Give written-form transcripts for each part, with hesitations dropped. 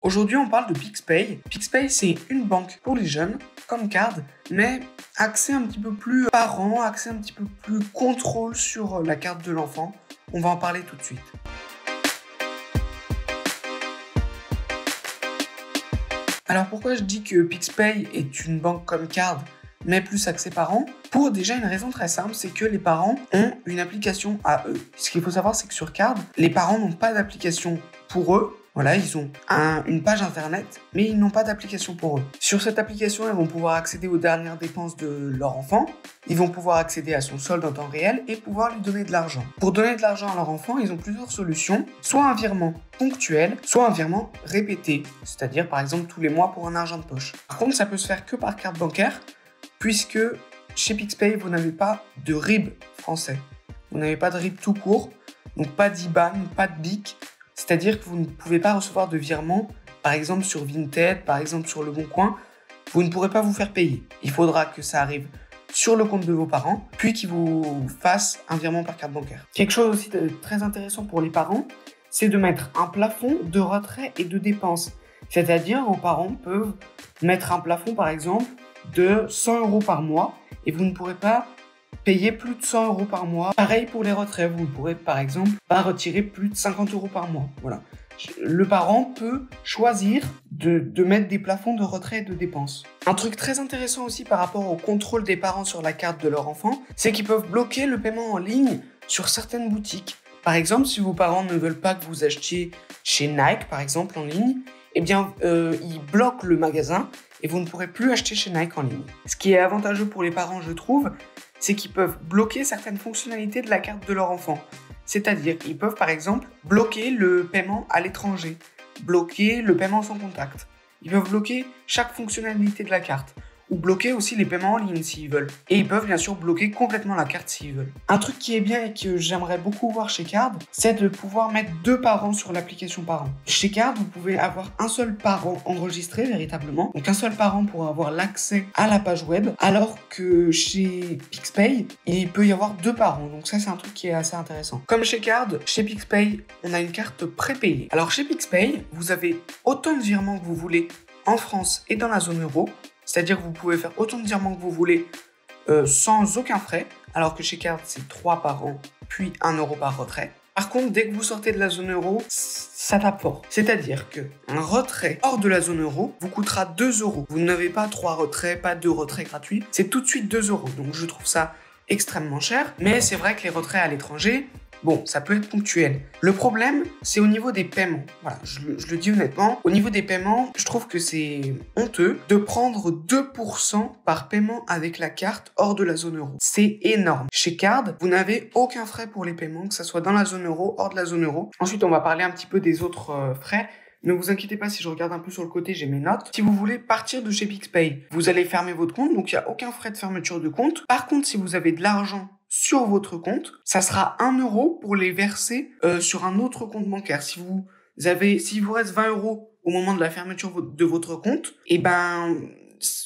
Aujourd'hui, on parle de PixPay. PixPay, c'est une banque pour les jeunes, comme Card, mais axé un petit peu plus parent, axé un petit peu plus contrôle sur la carte de l'enfant. On va en parler tout de suite. Alors pourquoi je dis que PixPay est une banque comme Card, mais plus axée parents? Pour déjà une raison très simple, c'est que les parents ont une application à eux. Ce qu'il faut savoir, c'est que sur Card, les parents n'ont pas d'application pour eux. Voilà, ils ont une page internet, mais ils n'ont pas d'application pour eux. Sur cette application, ils vont pouvoir accéder aux dernières dépenses de leur enfant, ils vont pouvoir accéder à son solde en temps réel et pouvoir lui donner de l'argent. Pour donner de l'argent à leur enfant, ils ont plusieurs solutions, soit un virement ponctuel, soit un virement répété, c'est-à-dire par exemple tous les mois pour un argent de poche. Par contre, ça peut se faire que par carte bancaire, puisque chez PixPay, vous n'avez pas de RIB français. Vous n'avez pas de RIB tout court, donc pas d'IBAN, pas de BIC. C'est-à-dire que vous ne pouvez pas recevoir de virement, par exemple sur Vinted, par exemple sur Le Bon Coin, vous ne pourrez pas vous faire payer. Il faudra que ça arrive sur le compte de vos parents, puis qu'ils vous fassent un virement par carte bancaire. Quelque chose aussi de très intéressant pour les parents, c'est de mettre un plafond de retrait et de dépenses. C'est-à-dire vos parents peuvent mettre un plafond, par exemple, de 100 € par mois, et vous ne pourrez pas payer plus de 100 € par mois. Pareil pour les retraits, vous ne pourrez par exemple pas retirer plus de 50 € par mois. Voilà. Le parent peut choisir de mettre des plafonds de retrait et de dépenses. Un truc très intéressant aussi par rapport au contrôle des parents sur la carte de leur enfant, c'est qu'ils peuvent bloquer le paiement en ligne sur certaines boutiques. Par exemple, si vos parents ne veulent pas que vous achetiez chez Nike, par exemple, en ligne, eh bien, ils bloquent le magasin et vous ne pourrez plus acheter chez Nike en ligne. Ce qui est avantageux pour les parents, je trouve, c'est qu'ils peuvent bloquer certaines fonctionnalités de la carte de leur enfant. C'est-à-dire qu'ils peuvent par exemple bloquer le paiement à l'étranger, bloquer le paiement sans contact. Ils peuvent bloquer chaque fonctionnalité de la carte, ou bloquer aussi les paiements en ligne s'ils veulent. Et ils peuvent bien sûr bloquer complètement la carte s'ils veulent. Un truc qui est bien et que j'aimerais beaucoup voir chez Card, c'est de pouvoir mettre 2 parents sur l'application parent. Chez Card, vous pouvez avoir un seul parent enregistré véritablement, donc un seul parent pour avoir l'accès à la page web, alors que chez PixPay, il peut y avoir 2 parents, donc ça c'est un truc qui est assez intéressant. Comme chez Card, chez PixPay, on a une carte prépayée. Alors chez PixPay, vous avez autant de virements que vous voulez en France et dans la zone euro, c'est-à-dire que vous pouvez faire autant de virements que vous voulez sans aucun frais, alors que chez Card, c'est 3 par an, puis 1 € par retrait. Par contre, dès que vous sortez de la zone euro, ça tape fort. C'est-à-dire qu'un retrait hors de la zone euro vous coûtera 2 €. Vous n'avez pas 3 retraits, pas 2 retraits gratuits, c'est tout de suite 2 €. Donc je trouve ça extrêmement cher, mais c'est vrai que les retraits à l'étranger, bon, ça peut être ponctuel. Le problème, c'est au niveau des paiements. Voilà, je le dis honnêtement. Au niveau des paiements, je trouve que c'est honteux de prendre 2% par paiement avec la carte hors de la zone euro. C'est énorme. Chez Card, vous n'avez aucun frais pour les paiements, que ce soit dans la zone euro, hors de la zone euro. Ensuite, on va parler un petit peu des autres frais. Ne vous inquiétez pas, si je regarde un peu sur le côté, j'ai mes notes. Si vous voulez partir de chez PixPay, vous allez fermer votre compte, donc il n'y a aucun frais de fermeture de compte. Par contre, si vous avez de l'argent sur votre compte, ça sera 1 € pour les verser sur un autre compte bancaire. S'il vous reste 20 € au moment de la fermeture de votre compte, eh ben,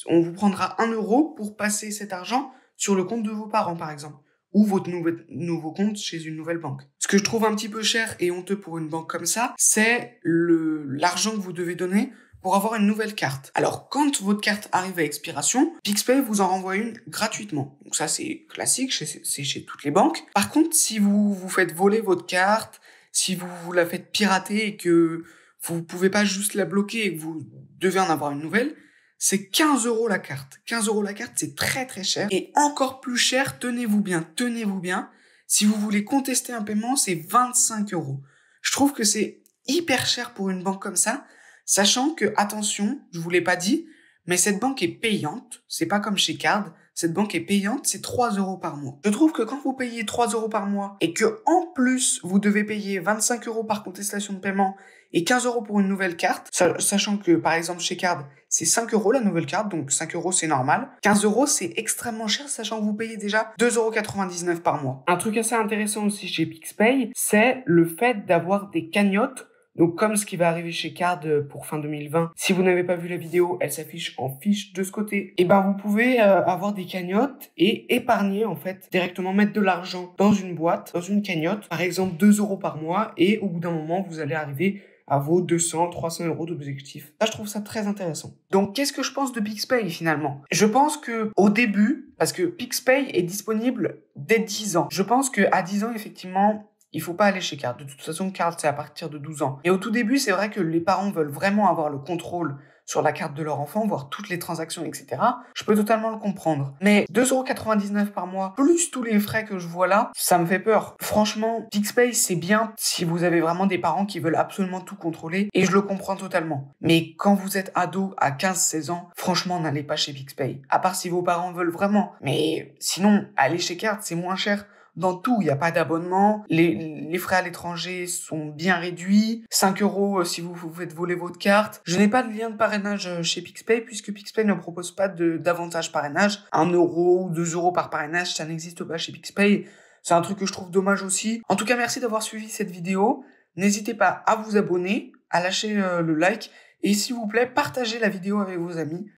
on vous prendra 1 € pour passer cet argent sur le compte de vos parents, par exemple, ou votre nouveau compte chez une nouvelle banque. Ce que je trouve un petit peu cher et honteux pour une banque comme ça, c'est l'argent que vous devez donner pour avoir une nouvelle carte. Alors, quand votre carte arrive à expiration, PixPay vous en renvoie une gratuitement. Donc ça, c'est classique, c'est chez toutes les banques. Par contre, si vous vous faites voler votre carte, si vous la faites pirater et que vous pouvez pas juste la bloquer et que vous devez en avoir une nouvelle, c'est 15 € la carte. 15 € la carte, c'est très très cher. Et encore plus cher, tenez-vous bien, si vous voulez contester un paiement, c'est 25 €. Je trouve que c'est hyper cher pour une banque comme ça, sachant que, attention, je vous l'ai pas dit, mais cette banque est payante. C'est pas comme chez Card. Cette banque est payante, c'est 3 € par mois. Je trouve que quand vous payez 3 € par mois et que, en plus, vous devez payer 25 € par contestation de paiement et 15 € pour une nouvelle carte, sachant que, par exemple, chez Card, c'est 5 € la nouvelle carte, donc 5 € c'est normal. 15 €, c'est extrêmement cher, sachant que vous payez déjà 2,99 € par mois. Un truc assez intéressant aussi chez PixPay, c'est le fait d'avoir des cagnottes. Donc comme ce qui va arriver chez Card pour fin 2020, si vous n'avez pas vu la vidéo, elle s'affiche en fiche de ce côté. Et ben vous pouvez avoir des cagnottes et épargner en fait, directement mettre de l'argent dans une boîte, dans une cagnotte, par exemple 2 € par mois, et au bout d'un moment vous allez arriver à vos 200, 300 euros d'objectif. Là, je trouve ça très intéressant. Donc, qu'est-ce que je pense de PixPay finalement? Je pense que au début, parce que PixPay est disponible dès 10 ans, je pense qu'à 10 ans, effectivement, il faut pas aller chez Card. De toute façon, Card, c'est à partir de 12 ans. Et au tout début, c'est vrai que les parents veulent vraiment avoir le contrôle sur la carte de leur enfant, voir toutes les transactions, etc. Je peux totalement le comprendre. Mais 2,99€ par mois, plus tous les frais que je vois là, ça me fait peur. Franchement, PixPay, c'est bien si vous avez vraiment des parents qui veulent absolument tout contrôler, et je le comprends totalement. Mais quand vous êtes ado à 15-16 ans, franchement, n'allez pas chez PixPay. À part si vos parents veulent vraiment. Mais sinon, aller chez Card, c'est moins cher. Dans tout, il n'y a pas d'abonnement, les frais à l'étranger sont bien réduits, 5€ si vous faites voler votre carte. Je n'ai pas de lien de parrainage chez PixPay puisque PixPay ne propose pas d'avantage parrainage. 1€ ou 2€ par parrainage, ça n'existe pas chez PixPay. C'est un truc que je trouve dommage aussi. En tout cas, merci d'avoir suivi cette vidéo. N'hésitez pas à vous abonner, à lâcher le like et s'il vous plaît, partagez la vidéo avec vos amis.